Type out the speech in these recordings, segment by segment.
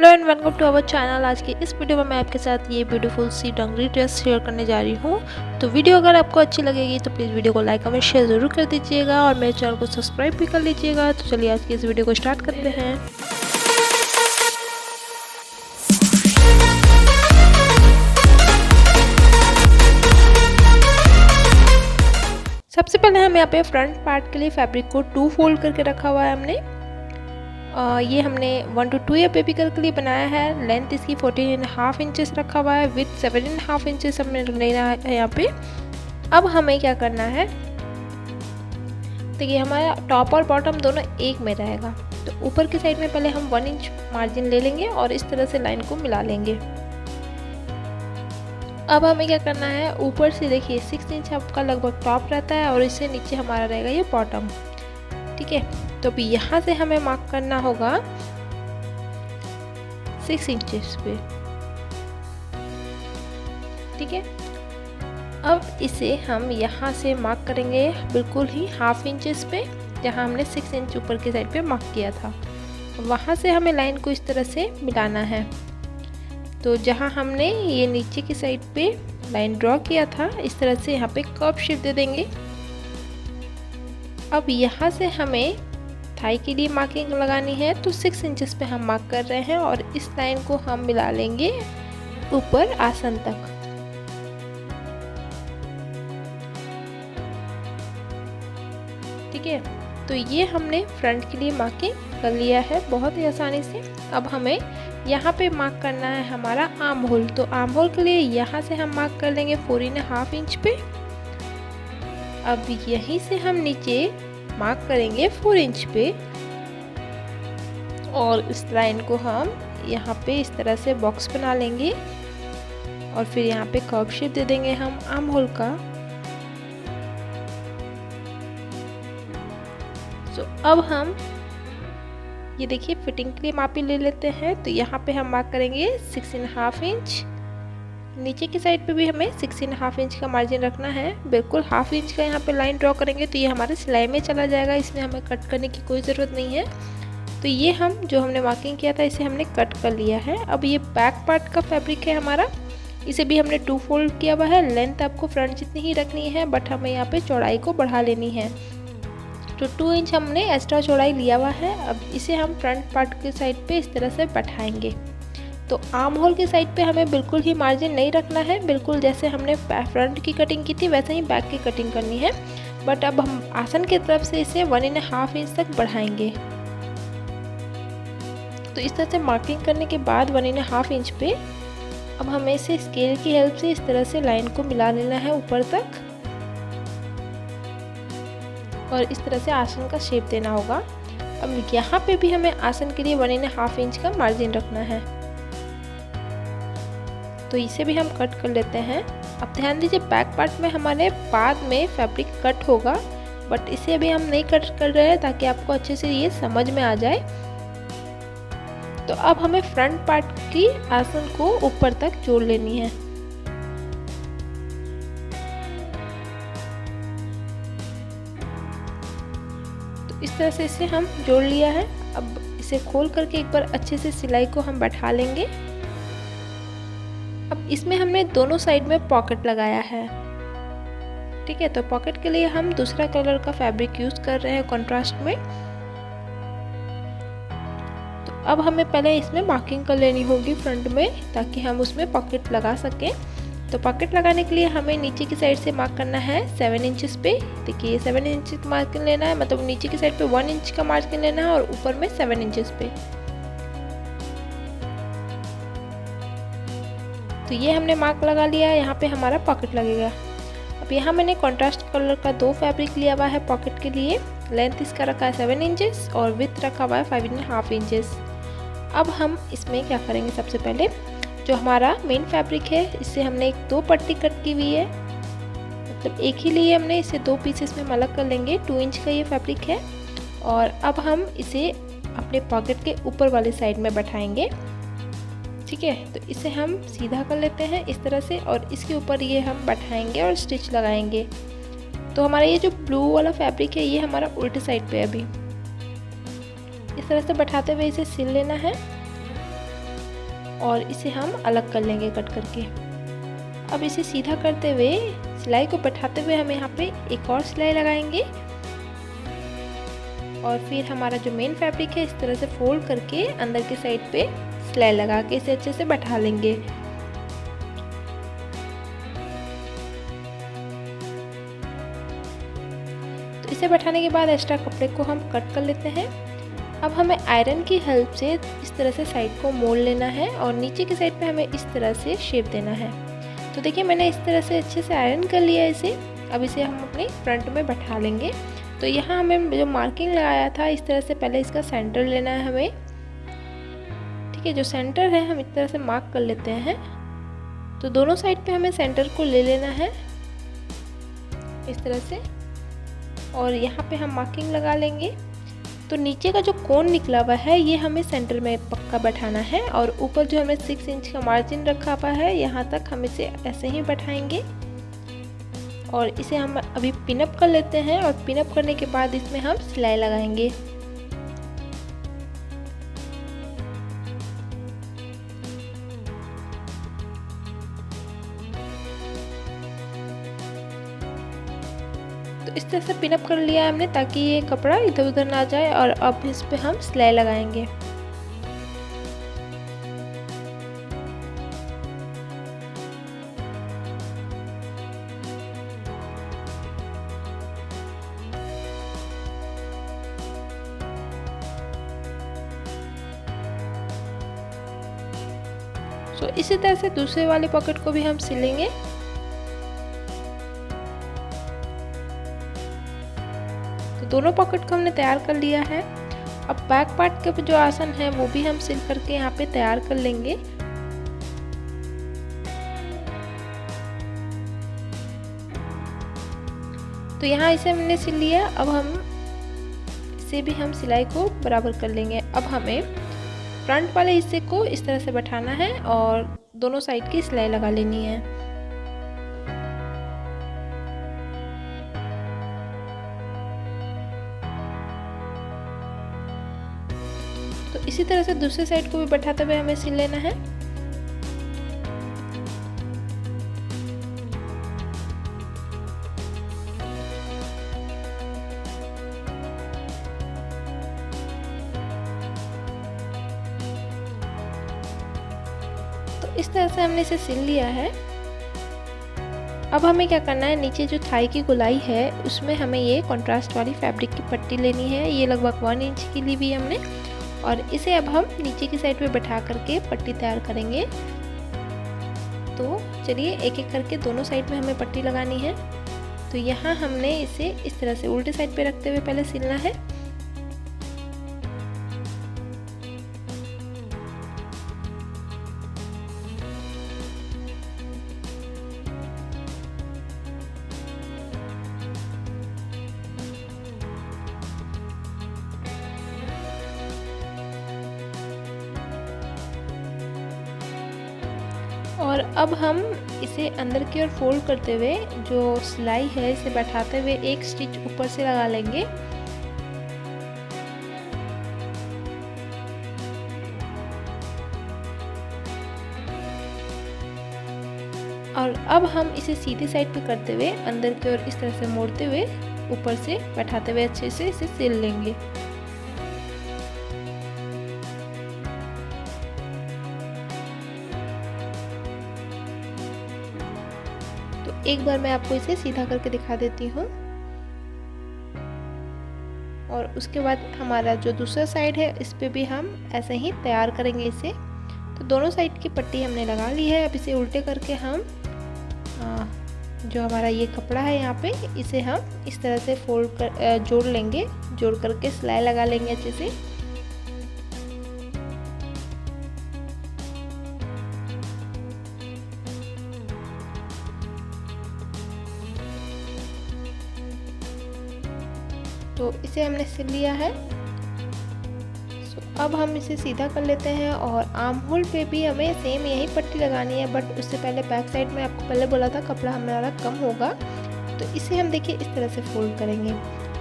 Hello and welcome to our channel. आज की इस वीडियो में मैं आपके साथ ये ब्यूटीफुल सी डंगरी ड्रेस शेयर करने जा रही हूँ। तो वीडियो अगर आपको अच्छी लगेगी तो प्लीज़ वीडियो को लाइक कमेंट शेयर ज़रूर कर दीजिएगा और मेरे चैनल को सब्सक्राइब भी कर लीजिएगा। तो चलिए आज की इस वीडियो को स्टार्ट करते हैं। सबसे पहले हम यहाँ पे फ्रंट पार्ट के लिए फैब्रिक को 2 फोल्ड करके रखा हुआ है हमने। ये हमने 1 to 2 या बेबी गर्ल के लिए बनाया है। लेंथ इसकी 14.5 इंचेस रखा हुआ है, विथ 7.5 इंचेस हमने लेना है यहाँ पे। अब हमें क्या करना है, देखिए हमारा टॉप और बॉटम दोनों एक में रहेगा। तो ऊपर की साइड में पहले हम 1 इंच मार्जिन ले लेंगे और इस तरह से लाइन को मिला लेंगे। अब हमें क्या करना है, ऊपर से देखिए 6 इंच आपका लगभग टॉप रहता है और इससे नीचे हमारा रहेगा ये बॉटम। ठीक है, तो अभी यहाँ से हमें मार्क करना होगा 6 इंचेस पे। ठीक है, अब इसे हम यहाँ से मार्क करेंगे बिल्कुल ही 1/2 इंचेस पे, जहाँ हमने 6 इंच ऊपर की साइड पे मार्क किया था। वहाँ से हमें लाइन को इस तरह से मिलाना है। तो जहाँ हमने ये नीचे की साइड पे लाइन ड्रॉ किया था, इस तरह से यहाँ पे कर्व शेप दे देंगे। अब यहाँ से हमें थाई के लिए मार्किंग लगानी है, तो 6 इंचेस पे हम मार्क कर रहे हैं और इस लाइन को हम मिला लेंगे ऊपर आसन तक। ठीक है, तो ये हमने फ्रंट के लिए मार्किंग कर लिया है बहुत ही आसानी से। अब हमें यहाँ पे मार्क करना है हमारा आर्म होल। तो आर्म होल के लिए यहाँ से हम मार्क कर लेंगे 4.5 इंच पे। अब यहीं से हम नीचे मार्क करेंगे 4 इंच पे और इस लाइन को हम यहाँ पे इस तरह से बॉक्स बना लेंगे और फिर यहाँ पे कर्व शेप दे देंगे हम आर्म होल का। तो अब हम ये देखिए फिटिंग के लिए मापी ले लेते हैं। तो यहाँ पे हम मार्क करेंगे 6.5 इंच। नीचे की साइड पे भी हमें 6.5 इंच का मार्जिन रखना है। बिल्कुल 1/2 इंच का यहाँ पे लाइन ड्रॉ करेंगे तो ये हमारे सिलाई में चला जाएगा, इसमें हमें कट करने की कोई ज़रूरत नहीं है। तो ये हम जो हमने मार्किंग किया था इसे हमने कट कर लिया है। अब ये बैक पार्ट का फैब्रिक है हमारा, इसे भी हमने 2 फोल्ड किया हुआ है। लेंथ आपको फ्रंट जितनी ही रखनी है, बट हमें यहाँ पे चौड़ाई को बढ़ा लेनी है। तो 2 इंच हमने एक्स्ट्रा चौड़ाई लिया हुआ है। अब इसे हम फ्रंट पार्ट की साइड पे इस तरह से बैठाएंगे। तो आर्म होल की साइड पे हमें बिल्कुल ही मार्जिन नहीं रखना है, बिल्कुल जैसे हमने फ्रंट की कटिंग की थी वैसे ही बैक की कटिंग करनी है। बट अब हम आसन की तरफ से इसे 1.5 इंच तक बढ़ाएंगे। तो इस तरह से मार्किंग करने के बाद 1.5 इंच पे अब हमें इसे स्केल की हेल्प से इस तरह से लाइन को मिला लेना है ऊपर तक और इस तरह से आसन का शेप देना होगा। अब यहाँ पे भी हमें आसन के लिए 1.5 इंच का मार्जिन रखना है। तो इसे भी हम कट कर लेते हैं। अब ध्यान दीजिए बैक पार्ट में हमारे बाद में फैब्रिक कट होगा, बट इसे अभी हम नहीं कट कर रहे हैं ताकि आपको अच्छे से ये समझ में आ जाए। तो अब हमें फ्रंट पार्ट की आसन को ऊपर तक जोड़ लेनी है। तो इस तरह से इसे हम जोड़ लिया है। अब इसे खोल करके एक बार अच्छे से सिलाई को हम बैठा लेंगे। अब इसमें हमने दोनों साइड में पॉकेट लगाया है। ठीक है, तो पॉकेट के लिए हम दूसरा कलर का फैब्रिक यूज कर रहे हैं कंट्रास्ट में। तो अब हमें पहले इसमें मार्किंग कर लेनी होगी फ्रंट में, ताकि हम उसमें पॉकेट लगा सकें। तो पॉकेट लगाने के लिए हमें नीचे की साइड से मार्क करना है 7 इंचेस पे। देखिए 7 इंच मार्किंग लेना है, मतलब नीचे की साइड पे 1 इंच का मार्किंग लेना है और ऊपर में 7 इंचेस पे। तो ये हमने मार्क लगा लिया है, यहाँ पे हमारा पॉकेट लगेगा। अब यहाँ मैंने कॉन्ट्रास्ट कलर का 2 फैब्रिक लिया हुआ है पॉकेट के लिए। लेंथ इसका रखा है 7 इंचेस और विथ रखा हुआ है 5.5 इंचेस। अब हम इसमें क्या करेंगे, सबसे पहले जो हमारा मेन फैब्रिक है इससे हमने एक 2 पट्टी कट की हुई है, मतलब एक ही लिए हमने, इसे 2 पीसेस में हम अलग कर लेंगे। 2 इंच का ये फैब्रिक है और अब हम इसे अपने पॉकेट के ऊपर वाली साइड में बैठाएंगे। ठीक है, तो इसे हम सीधा कर लेते हैं इस तरह से और इसके ऊपर ये हम बैठाएंगे और स्टिच लगाएंगे। तो हमारा ये जो ब्लू वाला फैब्रिक है ये हमारा उल्टी साइड पे है। अभी इस तरह से बैठाते हुए इसे सिल लेना है। और इसे हम अलग कर लेंगे कट करके। अब इसे सीधा करते हुए सिलाई को बैठाते हुए हम यहाँ पे एक और सिलाई लगाएंगे और फिर हमारा जो मेन फैब्रिक है इस तरह से फोल्ड करके अंदर के साइड पे सिलाई लगा के इसे अच्छे से बैठा लेंगे। तो इसे बैठाने के बाद एक्स्ट्रा कपड़े को हम कट कर लेते हैं। अब हमें आयरन की हेल्प से इस तरह से साइड को मोड़ लेना है और नीचे की साइड पे हमें इस तरह से शेप देना है। तो देखिए मैंने इस तरह से अच्छे से आयरन कर लिया है इसे। अब इसे हम अपने फ्रंट में बैठा लेंगे। तो यहाँ हमें जो मार्किंग लगाया था इस तरह से पहले इसका सेंटर लेना है हमें। ठीक है, जो सेंटर है हम इस तरह से मार्क कर लेते हैं। तो दोनों साइड पे हमें सेंटर को ले लेना है इस तरह से और यहाँ पे हम मार्किंग लगा लेंगे। तो नीचे का जो कोन निकला हुआ है ये हमें सेंटर में पक्का बैठाना है और ऊपर जो हमें 6 इंच का मार्जिन रखा हुआ है यहाँ तक हम इसे ऐसे ही बैठाएंगे और इसे हम अभी पिनअप कर लेते हैं और पिनअप करने के बाद इसमें हम सिलाई लगाएंगे। तो इस तरह से पिनअप कर लिया हमने ताकि ये कपड़ा इधर उधर ना जाए और अब इस पे हम सिलाई लगाएंगे। तो इसी तरह से दूसरे वाले पॉकेट को भी हम सिलेंगे। तो दोनों पॉकेट को हमने तैयार कर लिया है। अब बैक पार्ट का जो आसन है वो भी हम सिल करके यहाँ पे तैयार कर लेंगे। तो यहाँ इसे हमने सिल लिया। अब हम इसे भी हम सिलाई को बराबर कर लेंगे। अब हमें फ्रंट वाले हिस्से को इस तरह से बैठाना है और दोनों साइड की सिलाई लगा लेनी है। तो इसी तरह से दूसरे साइड को भी बैठाते हुए हमें सिल लेना है। इस तरह से हमने इसे सिल लिया है। अब हमें क्या करना है, नीचे जो थाई की गोलाई है उसमें हमें ये कंट्रास्ट वाली फैब्रिक की पट्टी लेनी है। ये लगभग 1 इंच की ली हुई हमने और इसे अब हम नीचे की साइड पे बैठा करके पट्टी तैयार करेंगे। तो चलिए एक एक करके दोनों साइड में हमें पट्टी लगानी है। तो यहाँ हमने इसे इस तरह से उल्टे साइड पे रखते हुए पहले सिलना है। और अब हम इसे अंदर की ओर फोल्ड करते हुए जो सिलाई है इसे बैठाते हुए एक स्टिच ऊपर से लगा लेंगे। और अब हम इसे सीधी साइड पे करते हुए अंदर की ओर इस तरह से मोड़ते हुए ऊपर से बैठाते हुए अच्छे से इसे सिल लेंगे। एक बार मैं आपको इसे सीधा करके दिखा देती हूँ। और उसके बाद हमारा जो दूसरा साइड है इस पे भी हम ऐसे ही तैयार करेंगे इसे। तो दोनों साइड की पट्टी हमने लगा ली है। अब इसे उल्टे करके हम जो हमारा ये कपड़ा है यहाँ पे इसे हम इस तरह से फोल्ड कर जोड़ लेंगे। जोड़ करके सिलाई लगा लेंगे अच्छे से। तो इसे हमने सिल लिया है। अब हम इसे सीधा कर लेते हैं और आर्म होल पे भी हमें सेम यही पट्टी लगानी है, बट उससे पहले बैक साइड में आपको पहले बोला था कपड़ा हमारा कम होगा। तो इसे हम देखिए इस तरह से फोल्ड करेंगे।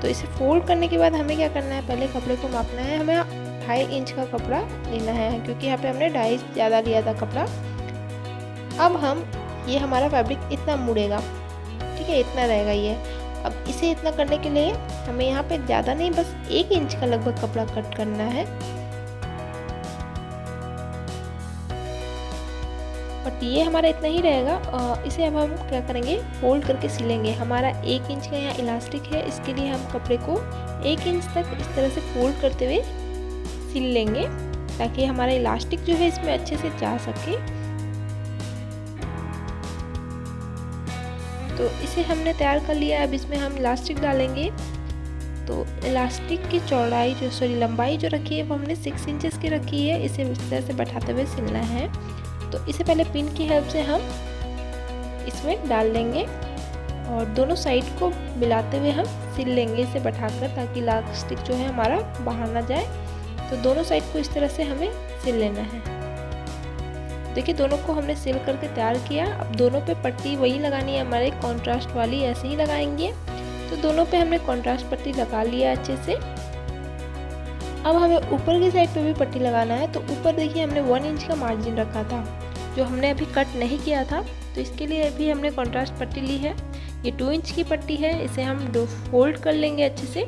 तो इसे फोल्ड करने के बाद हमें क्या करना है, पहले कपड़े को मापना है। हमें 2.5 इंच का कपड़ा लेना है, क्योंकि यहाँ पे हमने 2.5 ज़्यादा लिया था कपड़ा। अब हम ये हमारा फैब्रिक इतना मुड़ेगा, ठीक है, इतना रहेगा ये। अब इसे इतना करने के लिए हमें यहाँ पे ज़्यादा नहीं, बस 1 इंच का लगभग कपड़ा कट करना है। बट ये हमारा इतना ही रहेगा। इसे अब हम क्या करेंगे, फोल्ड करके सिलेंगे। हमारा 1 इंच का यहाँ इलास्टिक है, इसके लिए हम कपड़े को 1 इंच तक इस तरह से फोल्ड करते हुए सिल लेंगे, ताकि हमारा इलास्टिक जो है इसमें अच्छे से जा सके। तो इसे हमने तैयार कर लिया। अब इसमें हम इलास्टिक डालेंगे। तो इलास्टिक की चौड़ाई लंबाई जो रखी है वो हमने 6 इंचेस की रखी है। इसे इस तरह से बैठाते हुए सिलना है। तो इसे पहले पिन की हेल्प से हम इसमें डाल लेंगे और दोनों साइड को मिलाते हुए हम सिल लेंगे इसे बैठाकर, ताकि इलास्टिक जो है हमारा बाहर ना जाए। तो दोनों साइड को इस तरह से हमें सिल लेना है। देखिए दोनों को हमने सिल करके तैयार किया। अब दोनों पे पट्टी वही लगानी है हमारे, कॉन्ट्रास्ट वाली ऐसे ही लगाएंगे। तो दोनों पे हमने कॉन्ट्रास्ट पट्टी लगा लिया अच्छे से। अब हमें ऊपर की साइड पे भी पट्टी लगाना है। तो ऊपर देखिए हमने 1 इंच का मार्जिन रखा था, जो हमने अभी कट नहीं किया था, तो इसके लिए भी हमने कॉन्ट्रास्ट पट्टी ली है। ये 2 इंच की पट्टी है। इसे हम फोल्ड कर लेंगे अच्छे से,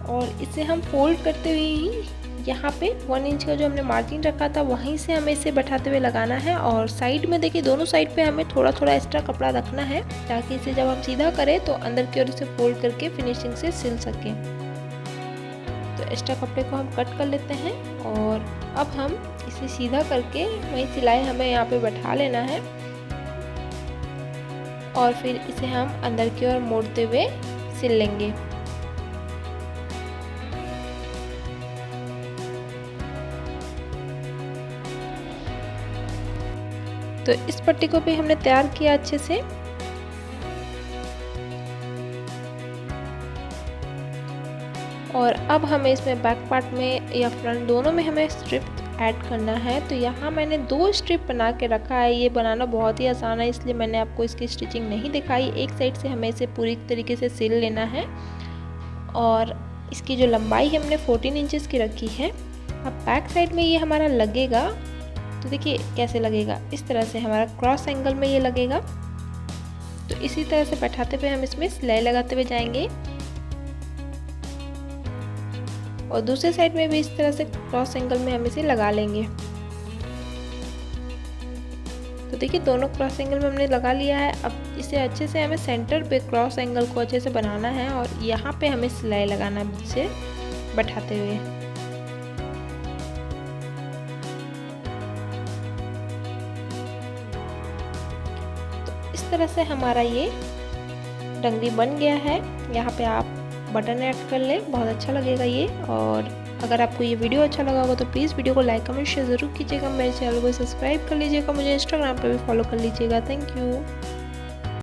और इसे हम फोल्ड करते हुए ही यहाँ पे 1 इंच का जो हमने मार्जिन रखा था वहीं से हमें इसे बैठाते हुए लगाना है। और साइड में देखिए दोनों साइड पे हमें थोड़ा थोड़ा एक्स्ट्रा कपड़ा रखना है, ताकि इसे जब हम सीधा करें तो अंदर की ओर इसे फोल्ड करके फिनिशिंग से सिल सकें। तो एक्स्ट्रा कपड़े को हम कट कर लेते हैं और अब हम इसे सीधा करके वही सिलाई हमें यहाँ पे बैठा लेना है, और फिर इसे हम अंदर की ओर मोड़ते हुए सिल लेंगे। तो इस पट्टी को भी हमने तैयार किया अच्छे से। और अब हमें इसमें बैक पार्ट में या फ्रंट दोनों में हमें स्ट्रिप ऐड करना है। तो यहाँ मैंने 2 स्ट्रिप बना के रखा है। ये बनाना बहुत ही आसान है, इसलिए मैंने आपको इसकी स्टिचिंग नहीं दिखाई। एक साइड से हमें इसे पूरी तरीके से सिल लेना है। और इसकी जो लंबाई है हमने 14 इंचेस की रखी है। अब बैक साइड में ये हमारा लगेगा, तो देखिए कैसे लगेगा, इस तरह से हमारा क्रॉस एंगल में ये लगेगा। तो इसी तरह से बैठाते हुए हम इसमें सिलाई लगाते हुए जाएंगे, और दूसरे साइड में भी इस तरह से क्रॉस एंगल में हम इसे लगा लेंगे। तो देखिए दोनों क्रॉस एंगल में हमने लगा लिया है। अब इसे अच्छे से हमें सेंटर पे क्रॉस एंगल को अच्छे से बनाना है, और यहाँ पे हमें सिलाई लगाना है इसे बैठाते हुए। इस तरह से हमारा ये डंगरी बन गया है। यहाँ पे आप बटन ऐड कर लें, बहुत अच्छा लगेगा ये। और अगर आपको ये वीडियो अच्छा लगा होगा तो प्लीज़ वीडियो को लाइक कमेंट शेयर ज़रूर कीजिएगा। मेरे चैनल को सब्सक्राइब कर लीजिएगा, मुझे इंस्टाग्राम पे भी फॉलो कर लीजिएगा। Thank you.